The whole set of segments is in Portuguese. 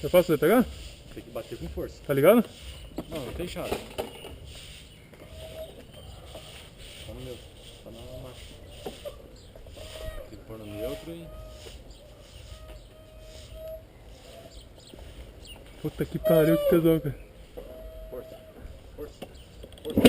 Eu posso poder pegar? Tem que bater com força. Tá ligado? Não, não tem chave. Tá no neutro. Tá na marcha. Tem que pôr no neutro e... Puta que pariu, que tesão, cara. Força. Força. Força.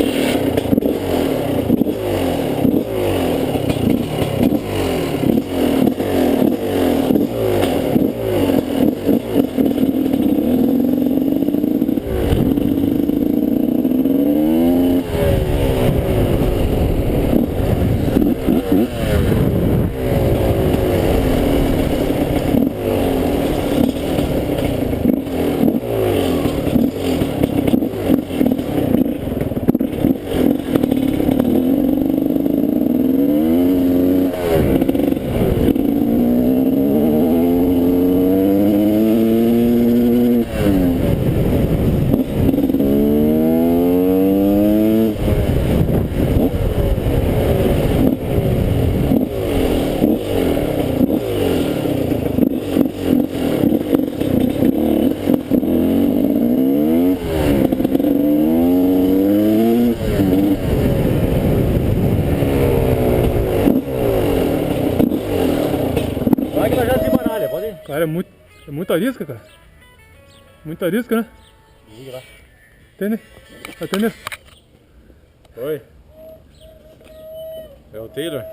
Vai que nós já desembaralha, pode ir? Cara, é muita arisca, cara. Muita arisca, né? Liga lá. Entende? Tá entendendo? Oi. É o Taylor?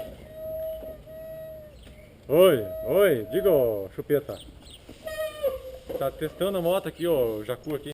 Oi, diga, ô chupeta. Tá testando a moto aqui, ô Jacu aqui.